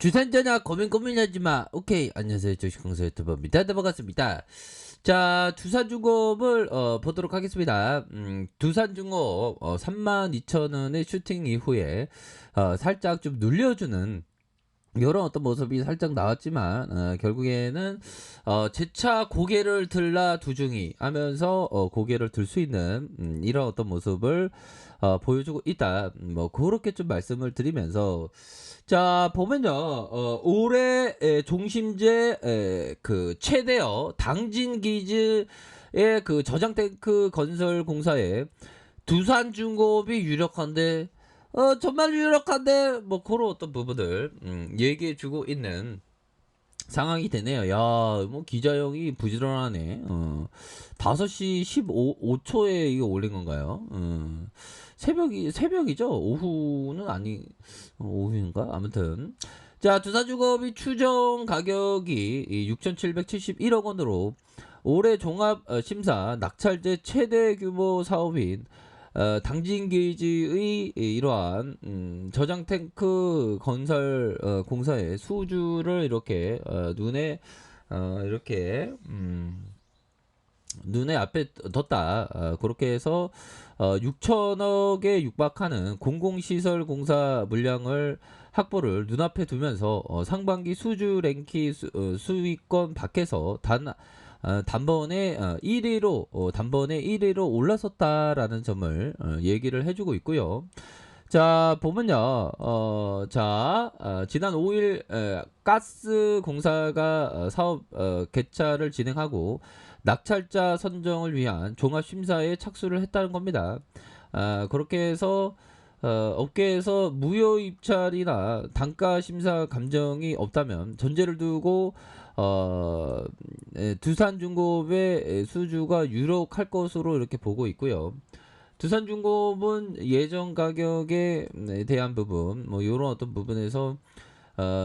주산전화 고민하지마. 오케이. 안녕하세요. 주식공사 유튜버입니다. 네, 반갑습니다. 자, 두산중공업을 보도록 하겠습니다. 두산중공업 32,000원의 슈팅 이후에 살짝 좀 눌려주는 이런 어떤 모습이 살짝 나왔지만 결국에는 재차 고개를 들라 두중이 하면서 고개를 들 수 있는 이런 어떤 모습을 보여주고 있다. 뭐 그렇게 좀 말씀을 드리면서 자 보면요 올해 종심제 그 최대어 당진기지의 그 저장탱크 건설 공사에 두산중공업이 유력한데 정말 유력한데 뭐 그런 어떤 부분들 얘기해주고 있는 상황이 되네요. 야, 뭐 기자형이 부지런하네. 5시 15초에 이거 올린 건가요? 새벽이죠? 오후는 아니, 오후인가? 아무튼. 자, 두산중공업이 추정 가격이 6,771억 원으로 올해 종합 심사 낙찰제 최대 규모 사업인 당진기지의 이러한 저장탱크 건설 공사의 수주를 이렇게 눈에 이렇게 눈에 앞에 뒀다. 그렇게 해서 6천억에 육박하는 공공시설 공사 물량을 확보를 눈앞에 두면서 상반기 수주 랭킹 수위권 밖에서 단번에 1위로 올라섰다라는 점을 얘기를 해주고 있고요. 자 보면요, 지난 5일 가스 공사가 사업 개차를 진행하고 낙찰자 선정을 위한 종합 심사에 착수를 했다는 겁니다. 그렇게 해서 업계에서 무효 입찰이나 단가 심사 감정이 없다면 전제를 두고 두산중공업의 수주가 유력할 것으로 이렇게 보고 있고요. 두산중공업은 예정 가격에 대한 부분, 뭐 이런 어떤 부분에서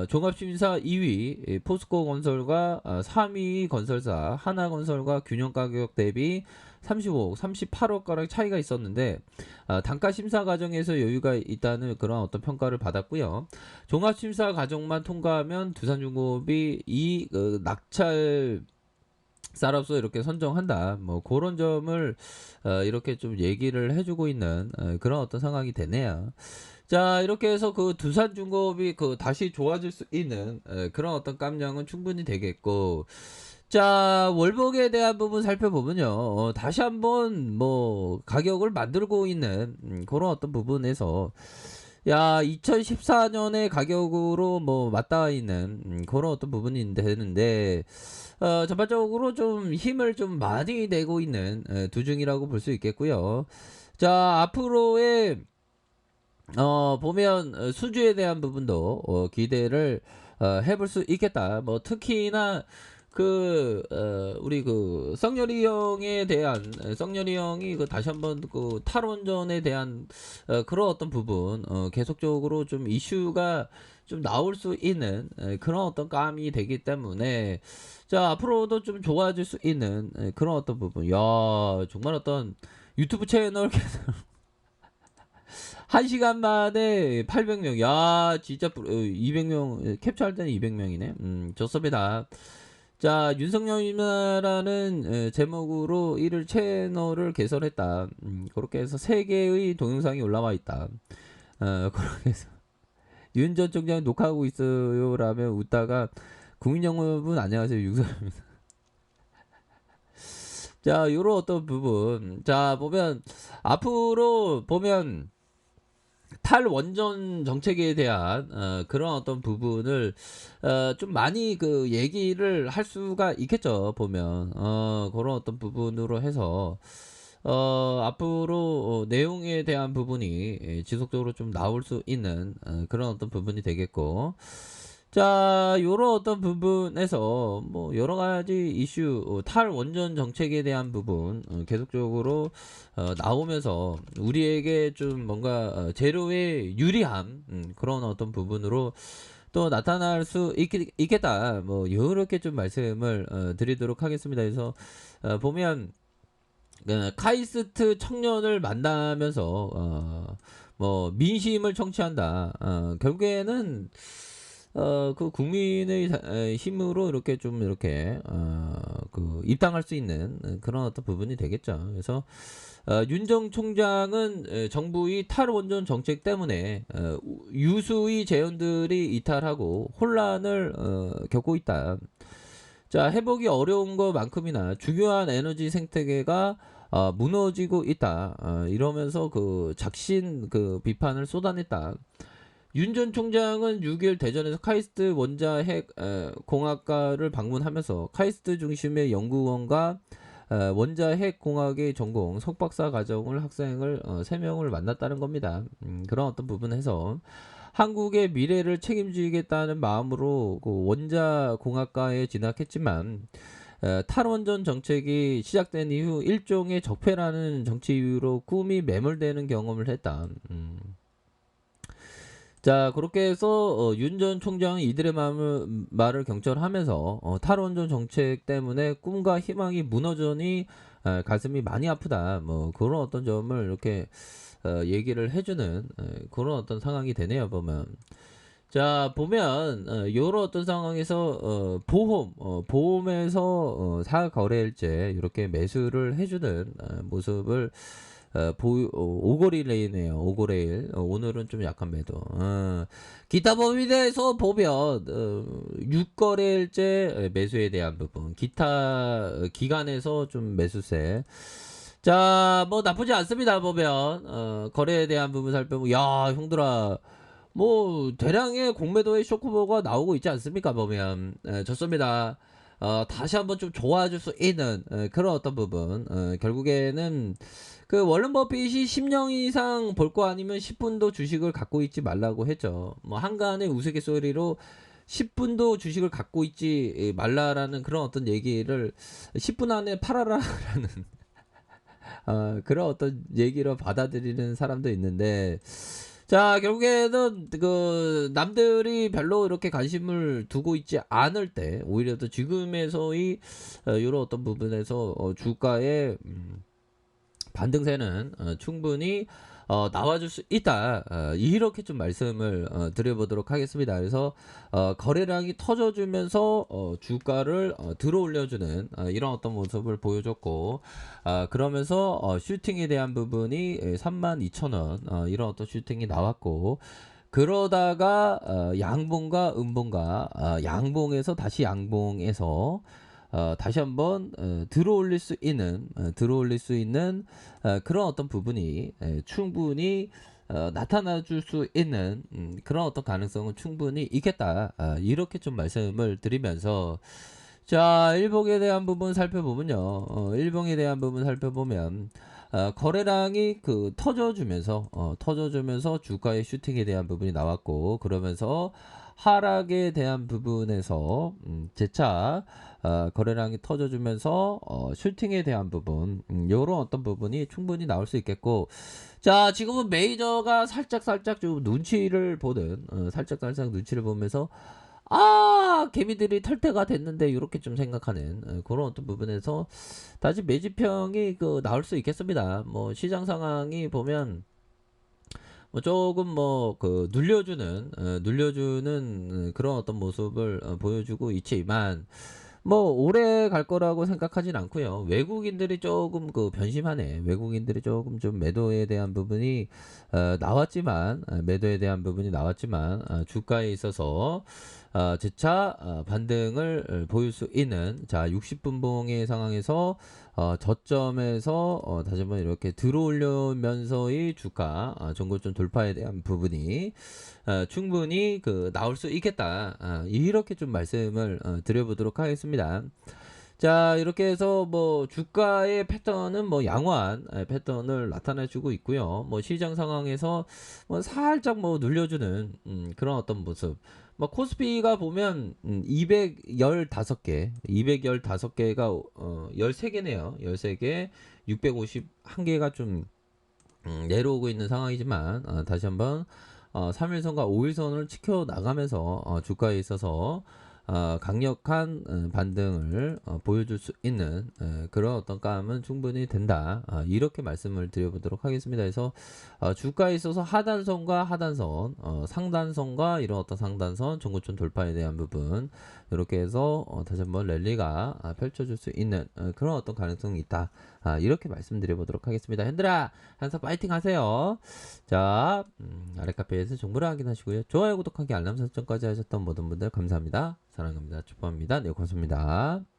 종합심사 2위 포스코건설과 3위 건설사 하나건설과 균형가격 대비 35억, 38억 가량 차이가 있었는데 단가 심사 과정에서 여유가 있다는 그런 어떤 평가를 받았고요. 종합심사 과정만 통과하면 두산중공업이 이 낙찰 사로서 이렇게 선정한다. 뭐 그런 점을 이렇게 좀 얘기를 해주고 있는 그런 어떤 상황이 되네요. 자 이렇게 해서 그 두산중공업이 그 다시 좋아질 수 있는 그런 어떤 깜냥은 충분히 되겠고, 자 월봉에 대한 부분 살펴보면요 다시 한번 뭐 가격을 만들고 있는 그런 어떤 부분에서 야 2014년의 가격으로 뭐 맞닿아 있는 그런 어떤 부분이 되는데 전반적으로 좀 힘을 좀 많이 내고 있는 두중이라고 볼 수 있겠고요. 자 앞으로의 보면 수주에 대한 부분도 기대를 해볼 수 있겠다. 뭐 특히나 그 우리 그 썩렬이 형에 대한 썩렬이 형이 그 다시 한번 그 탈원전에 대한 그런 어떤 부분 계속적으로 좀 이슈가 좀 나올 수 있는 그런 어떤 감이 되기 때문에 자 앞으로도 좀 좋아질 수 있는 그런 어떤 부분. 야 정말 어떤 유튜브 채널 1시간 만에 800명. 야, 진짜 200명 캡처할 때는 200명이네. 좋습니다. 자, 윤석열이라는 제목으로 이를 채널을 개설했다. 그렇게 해서 3개의 동영상이 올라와 있다. 그렇게 해서 윤 전 총장 녹화하고 있어요 라며 웃다가 국민 여러분 안녕하세요 윤석열입니다. 자, 요런 어떤 부분. 자, 보면 앞으로 보면 탈원전 정책에 대한 그런 어떤 부분을 좀 많이 그 얘기를 할 수가 있겠죠. 보면 그런 어떤 부분으로 해서 앞으로 내용에 대한 부분이 지속적으로 좀 나올 수 있는 그런 어떤 부분이 되겠고, 자, 요런 어떤 부분에서 뭐 여러 가지 이슈, 탈원전 정책에 대한 부분 계속적으로 나오면서 우리에게 좀 뭔가 재료의 유리함 그런 어떤 부분으로 또 나타날 수 있겠다. 뭐 이렇게 좀 말씀을 드리도록 하겠습니다. 그래서 보면 카이스트 청년을 만나면서 뭐 민심을 청취한다. 결국에는 그 국민의 힘으로 이렇게 좀 이렇게 그 입당할 수 있는 그런 어떤 부분이 되겠죠. 그래서 윤 전 총장은 정부의 탈원전 정책 때문에 유수의 재원들이 이탈하고 혼란을 겪고 있다. 자, 회복이 어려운 것만큼이나 중요한 에너지 생태계가 무너지고 있다. 이러면서 그 작신 그 비판을 쏟아냈다. 윤 전 총장은 6일 대전에서 카이스트 원자핵 공학과를 방문하면서 카이스트 중심의 연구원과 원자핵 공학의 전공 석박사 과정을 학생을 3명을 만났다는 겁니다. 그런 어떤 부분에서 한국의 미래를 책임지겠다는 마음으로 그 원자공학과에 진학했지만 탈원전 정책이 시작된 이후 일종의 적폐라는 정치 이유로 꿈이 매몰되는 경험을 했다. 자, 그렇게 해서 윤 전 총장은 이들의 말을 경청하면서 탈원전 정책 때문에 꿈과 희망이 무너져니 가슴이 많이 아프다. 뭐 그런 어떤 점을 이렇게 얘기를 해주는 그런 어떤 상황이 되네요. 보면. 자, 보면 요런 어떤 상황에서 보험에서 사거래일제 이렇게 매수를 해주는 모습을 오거리레이네요. 오거레일. 오늘은 좀 약간 매도. 기타 법인에서 보면 6거래일제 매수에 대한 부분. 기타 기간에서 좀 매수세. 자, 뭐 나쁘지 않습니다. 보면 거래에 대한 부분 살펴보면 야, 형들아. 뭐 대량의 공매도의 쇼크보가 나오고 있지 않습니까? 보면 좋습니다. 다시 한번 좀 좋아질 수 있는 그런 어떤 부분. 결국에는 그 워런 버핏이 10년 이상 볼 거 아니면 10분도 주식을 갖고 있지 말라고 했죠. 뭐 한간의 우스갯소리로 10분도 주식을 갖고 있지 말라라는 그런 어떤 얘기를 10분 안에 팔아라라는 그런 어떤 얘기로 받아들이는 사람도 있는데, 자, 결국에는 그 남들이 별로 이렇게 관심을 두고 있지 않을 때 오히려 더 지금에서의 이런 어떤 부분에서 주가의 반등세는 충분히 나와줄 수 있다. 이렇게 좀 말씀을 드려보도록 하겠습니다. 그래서 거래량이 터져주면서 주가를 들어올려주는 이런 어떤 모습을 보여줬고, 그러면서 슈팅에 대한 부분이 32,000원 이런 어떤 슈팅이 나왔고, 그러다가 양봉과 음봉과 양봉에서 다시 양봉에서 다시 한번 들어올릴 수 있는 그런 어떤 부분이 충분히 나타나 줄 수 있는 그런 어떤 가능성은 충분히 있겠다. 이렇게 좀 말씀을 드리면서, 자, 일봉에 대한 부분 살펴보면요. 일봉에 대한 부분 살펴보면 거래량이 그 터져주면서 주가의 슈팅에 대한 부분이 나왔고, 그러면서 하락에 대한 부분에서 재차 거래량이 터져주면서 슈팅에 대한 부분, 요런 어떤 부분이 충분히 나올 수 있겠고, 자, 지금은 메이저가 살짝 좀 눈치를 보는 살짝 눈치를 보면서 개미들이 탈퇴가 됐는데 이렇게 좀 생각하는 그런 어떤 부분에서 다시 매집형이 그 나올 수 있겠습니다. 뭐 시장 상황이 보면 뭐 조금 뭐 그 눌려주는 그런 어떤 모습을 보여주고 있지만, 뭐 오래 갈 거라고 생각하진 않고요. 외국인들이 조금 그 변심하네. 외국인들이 조금 좀 매도에 대한 부분이 나왔지만, 매도에 대한 부분이 나왔지만 주가에 있어서 재차 반등을 보일 수 있는, 자, 60분봉의 상황에서 저점에서 다시 한번 이렇게 들어올려면서의 주가 전고점 돌파에 대한 부분이 충분히 그 나올 수 있겠다. 이렇게 좀 말씀을 드려보도록 하겠습니다. 자, 이렇게 해서 뭐 주가의 패턴은 뭐 양호한 패턴을 나타내주고 있고요. 뭐 시장 상황에서 뭐 살짝 뭐 눌려주는 그런 어떤 모습. 뭐 코스피가 보면 215개, 215개가 13개네요. 13개, 651개가 좀 내려오고 있는 상황이지만, 다시 한번 3일선과 5일선을 지켜나가면서 주가에 있어서 강력한 반등을 보여줄 수 있는 그런 어떤 감은 충분히 된다. 이렇게 말씀을 드려보도록 하겠습니다. 그래서 주가에 있어서 하단선과 하단선, 상단선과 이런 어떤 상단선, 정고점 돌파에 대한 부분 이렇게 해서 다시 한번 랠리가 펼쳐질 수 있는 그런 어떤 가능성이 있다. 이렇게 말씀드려보도록 하겠습니다. 핸들아, 항상 파이팅 하세요. 자, 아래 카페에서 정보를 확인하시고요. 좋아요, 구독하기, 알람 설정까지 하셨던 모든 분들 감사합니다. 사랑합니다. 축복합니다. 네, 고맙습니다.